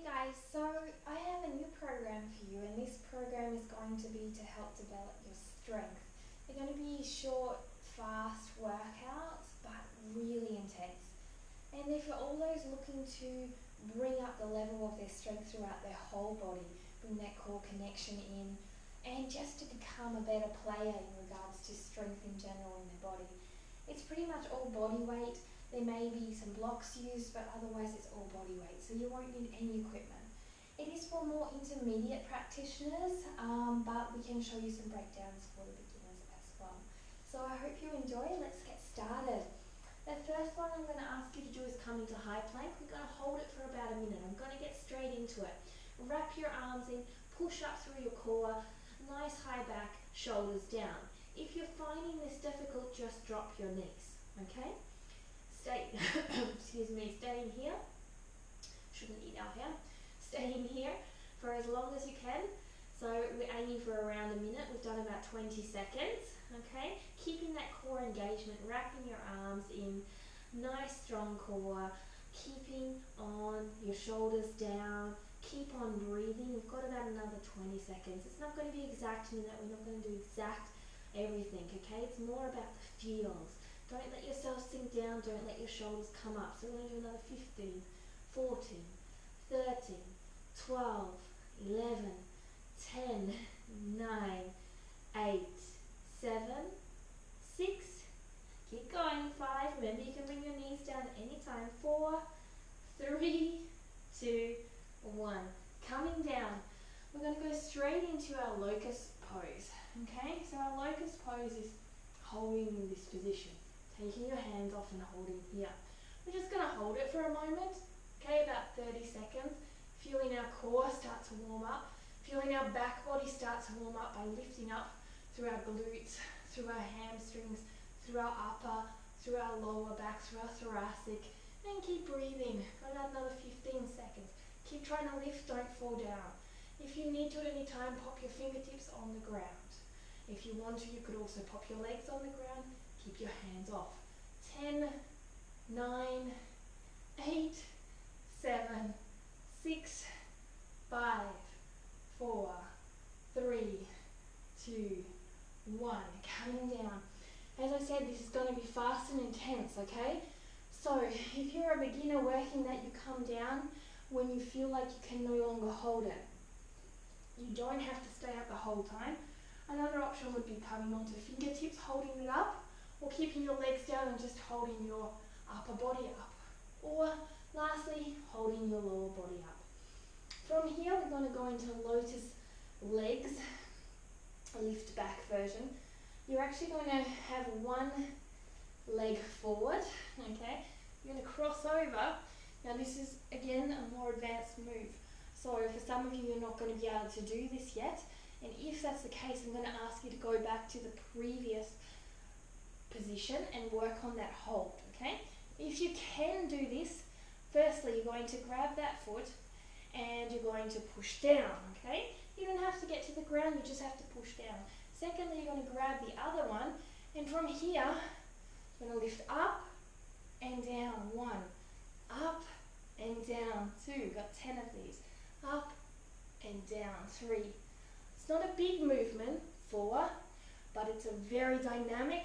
Guys, so I have a new program for you, and this program is going to be to help develop your strength. They're going to be short, fast workouts, but really intense. And they're for all those looking to bring up the level of their strength throughout their whole body, bring that core connection in, and just to become a better player in regards to strength in general in their body. It's pretty much all body weight. There may be some blocks used, but otherwise it's all body weight, so you won't need any equipment. It is for more intermediate practitioners, but we can show you some breakdowns for the beginners as well. So I hope you enjoy. Let's get started. The first one I'm going to ask you to do is come into high plank. We're going to hold it for about a minute. I'm going to get straight into it. Wrap your arms in, push up through your core, nice high back, shoulders down. If you're finding this difficult, just drop your knees, okay? Stay, stay in here. Shouldn't eat out here. Stay in here for as long as you can. So we're aiming for around a minute. We've done about 20 seconds, okay? Keeping that core engagement, wrapping your arms in, nice strong core, keeping on your shoulders down, keep on breathing. We've got about another 20 seconds. It's not going to be exact minute. We're not going to do exact everything, okay? It's more about the feels. Don't let yourself sink down, don't let your shoulders come up. So we're going to do another 15, 14, 13, 12, 11, 10, 9, 8, 7, 6, keep going, 5, remember you can bring your knees down at any time, 4, 3, 2, 1. Coming down, we're going to go straight into our locus pose, okay? So our locus pose is holding in this position. Taking your hands off and holding here. We're just going to hold it for a moment, okay, about 30 seconds. Feeling our core start to warm up. Feeling our back body start to warm up by lifting up through our glutes, through our hamstrings, through our upper, through our lower back, through our thoracic. And keep breathing. Got about another 15 seconds. Keep trying to lift, don't fall down. If you need to at any time, pop your fingertips on the ground. If you want to, you could also pop your legs on the ground. Keep your hands off. 10, 9, 8, 7, 6, 5, 4, 3, 2, 1. Coming down. As I said, this is going to be fast and intense, okay? So if you're a beginner working that, you come down when you feel like you can no longer hold it. You don't have to stay up the whole time. Another option would be coming onto fingertips, holding it up, or keeping your legs down and just holding your upper body up. Or lastly, holding your lower body up. From here, we're going to go into lotus legs, a lift back version. You're actually going to have one leg forward, okay? You're going to cross over. Now this is, again, a more advanced move. So for some of you, you're not going to be able to do this yet. And if that's the case, I'm going to ask you to go back to the previous position and work on that hold, okay? If you can do this, firstly, you're going to grab that foot and you're going to push down, okay? You don't have to get to the ground, you just have to push down. Secondly, you're going to grab the other one, and from here, you're going to lift up and down. 1, up and down. 2, got 10 of these. Up and down. 3. It's not a big movement, 4, but it's a very dynamic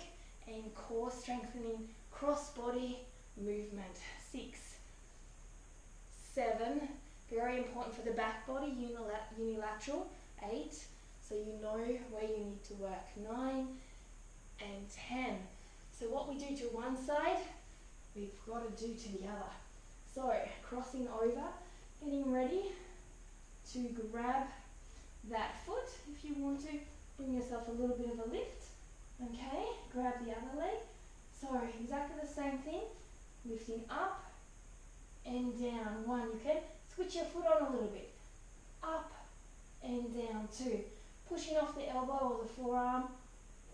and core strengthening cross-body movement. 6, 7, very important for the back body, unilateral. 8, so you know where you need to work. 9 and 10. So what we do to one side, we've got to do to the other. So crossing over, getting ready to grab that foot. If you want to bring yourself a little bit of a lift, okay, grab the other leg. So exactly the same thing, lifting up and down. 1, you can switch your foot on a little bit, up and down. 2, pushing off the elbow or the forearm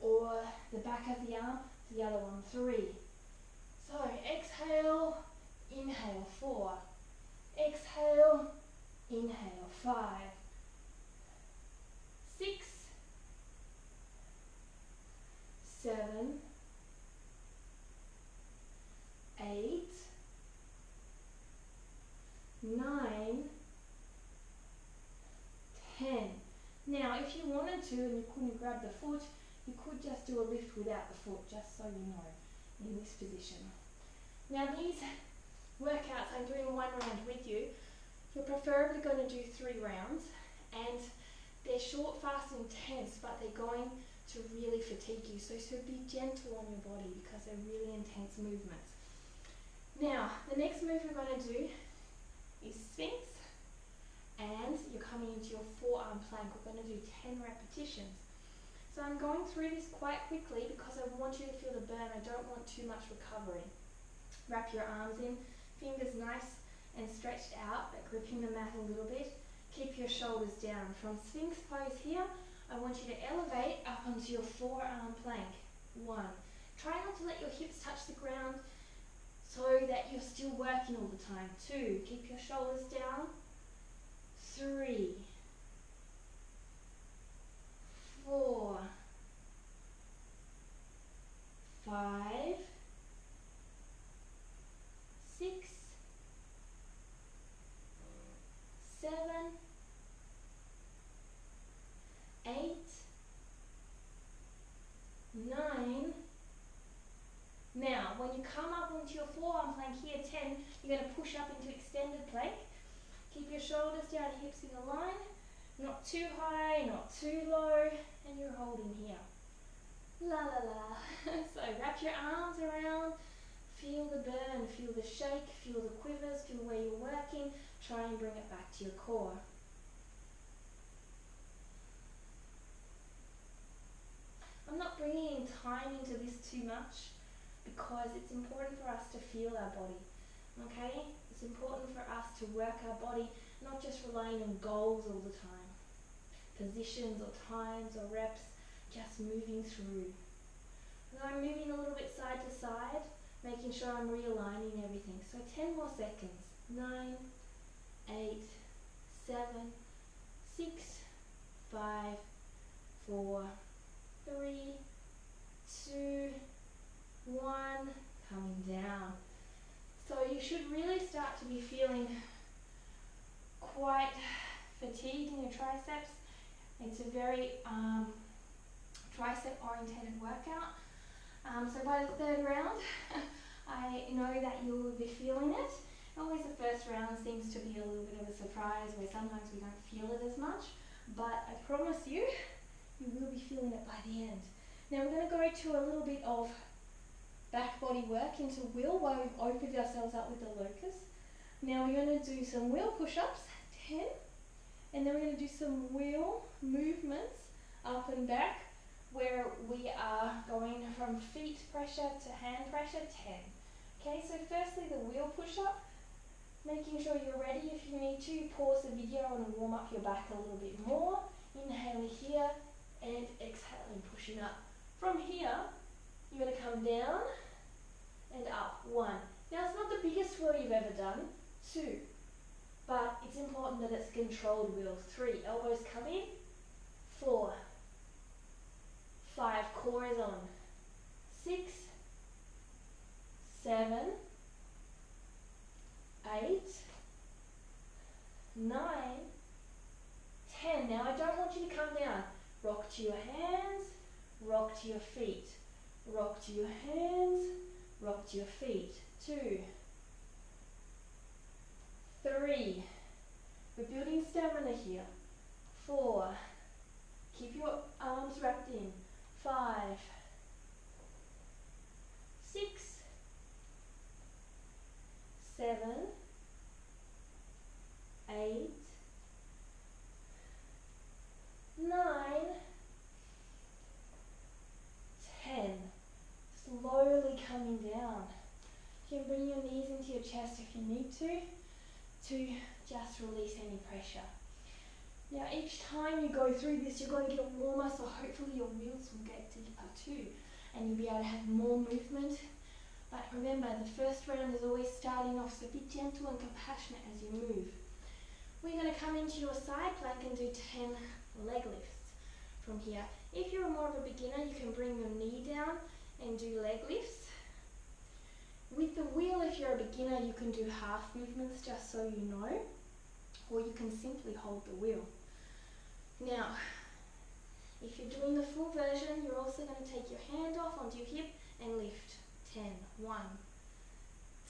or the back of the arm to the other one. 3, so exhale, inhale. 4, exhale, inhale. 5, 6, 7, 8, 9, to and you couldn't grab the foot, you could just do a lift without the foot, just so you know, in this position. Now these workouts, I'm doing one round with you. You're preferably going to do 3 rounds, and they're short, fast and intense, but they're going to really fatigue you. So be gentle on your body because they're really intense movements. Now, the next move we're going to do is Sphinx, and you're coming into your forearm plank. We're going to do 10 repetitions. So I'm going through this quite quickly because I want you to feel the burn. I don't want too much recovery. Wrap your arms in, fingers nice and stretched out, but gripping the mat a little bit. Keep your shoulders down. From Sphinx pose here, I want you to elevate up onto your forearm plank. 1. Try not to let your hips touch the ground so that you're still working all the time. 2. Keep your shoulders down. 3. 4. 5. 6. 7. 8. 9. Now, when you come up onto your forearm plank here, 10, you're going to push up into extended plank. Keep your shoulders down, hips in a line. Not too high, not too low, and you're holding here. La la la. So wrap your arms around, feel the burn, feel the shake, feel the quivers, feel where you're working. Try and bring it back to your core. I'm not bringing in time into this too much because it's important for us to feel our body, okay? It's important for us to work our body, not just relying on goals all the time, positions or times or reps, just moving through. And I'm moving a little bit side to side, making sure I'm realigning everything. So 10 more seconds. 9, 8, 7, 6, 5, 4, 3, 2, 1, coming down. So you should really start to be feeling quite fatigued in your triceps. It's a very tricep oriented workout. So by the 3rd round, I know that you will be feeling it. Always the first round seems to be a little bit of a surprise where sometimes we don't feel it as much, but I promise you, you will be feeling it by the end. Now we're going to go to a little bit of back body work into wheel while we've opened ourselves up with the locus. Now we're going to do some wheel push-ups, 10, and then we're going to do some wheel movements up and back where we are going from feet pressure to hand pressure, 10. Okay, so firstly the wheel push-up, making sure you're ready. If you need to, pause the video and warm up your back a little bit more. Inhaling here and exhaling, pushing up. From here, you're going to come down and up. 1. Now it's not the biggest wheel you've ever done. 2. But it's important that it's controlled wheels. 3. Elbows come in. 4. 5. Core is on. 6. 7. 8. 9. 10. Now I don't want you to come down. Rock to your hands. Rock to your feet. Rock to your hands. Rock to your feet. 2. 3. We're building stamina here. 4. Keep your arms wrapped in. 5. 6. 7. 8. 9. 10. Slowly coming down. You can bring your knees into your chest if you need to just release any pressure. Now each time you go through this, you're going to get warmer, so hopefully your wheels will get deeper too, and you'll be able to have more movement. But remember, the first round is always starting off, so be gentle and compassionate as you move. We're going to come into your side plank and do 10 leg lifts from here. If you're more of a beginner, you can bring your knee down and do leg lifts. With the wheel, if you're a beginner, you can do half movements just so you know, or you can simply hold the wheel. Now, If you're doing the full version, you're also going to take your hand off onto your hip and lift. 10. 1,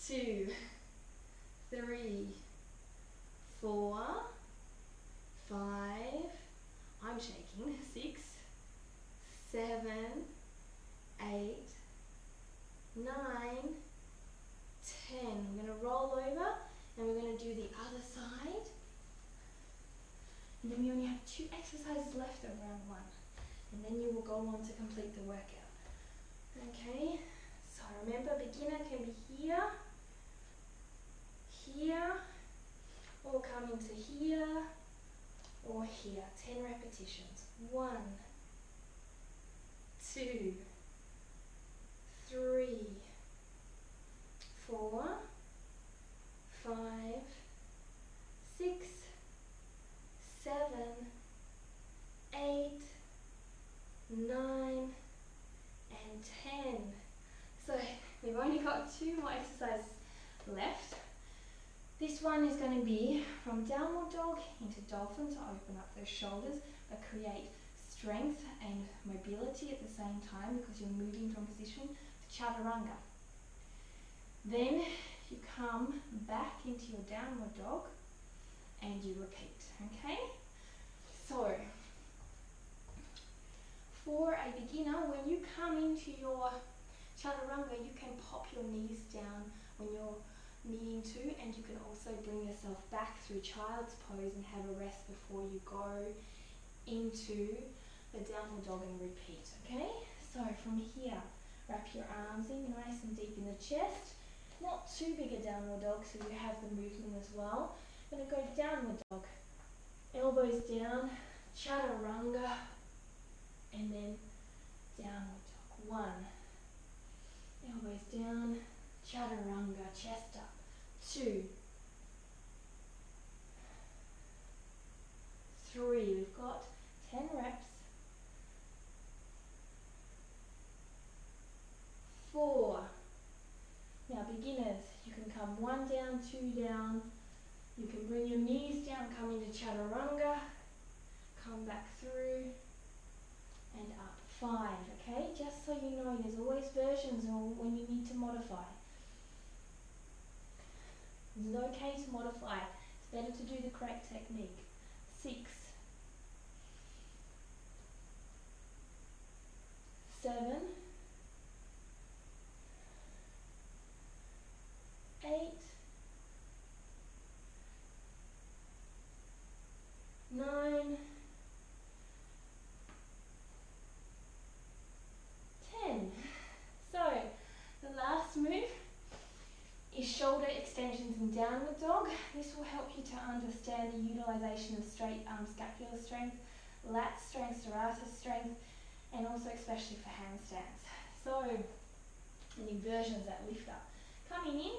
2, 3, 4, 5, I'm shaking, 6, 7, 8, 9, 10. We're going to roll over and we're going to do the other side. And then we only have 2 exercises left of round 1. And then you will go on to complete the workout. Okay, so remember, beginner can be here, here, or come into here, or here. 10 repetitions. 1, 2, 3, 4, 5, 6, 7, 8, 9, and 10. So we've only got 2 more exercises left. This one is going to be from downward dog into dolphin to open up those shoulders, but create strength and mobility at the same time because you're moving from position to chaturanga. Then you come back into your downward dog and you repeat, okay? So, for a beginner, when you come into your chaturanga, you can pop your knees down when you're needing to, and you can also bring yourself back through child's pose and have a rest before you go into the downward dog and repeat, okay? So from here, wrap your arms in nice and deep in the chest. Not too big a downward dog, so you have the movement as well. Going to go downward dog, elbows down, chaturanga, and then downward dog. 1, elbows down, chaturanga, chest up. 2, 3, we've got 10 reps. 4, now beginners, you can come 1 down, 2 down, you can bring your knees down, come into chaturanga, come back through, and up. 5, okay? Just so you know, there's always versions or when you need to modify. It's okay to modify. It's better to do the correct technique. 6, 7, 8, 9, 10. So, the last move is shoulder extensions in downward dog. This will help you to understand the utilization of straight arm scapular strength, lat strength, serratus strength, and also especially for handstands. So, any versions that lift up. Coming in,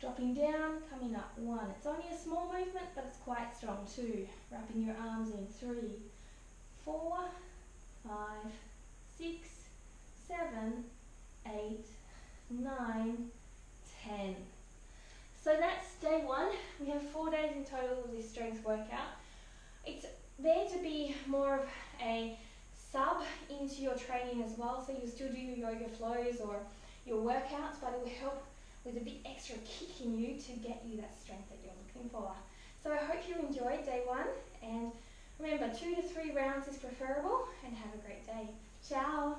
dropping down, coming up. 1. It's only a small movement, but it's quite strong. 2. Wrapping your arms in. 3, 4, 5, 6, 7, 8, 9, 10. So that's day 1. We have 4 days in total of this strength workout. It's there to be more of a sub into your training as well, so you'll still do your yoga flows or your workouts, but it will help with a bit extra kick in you to get you that strength that you're looking for. So I hope you enjoyed day 1, and remember 2 to 3 rounds is preferable, and have a great day. Ciao!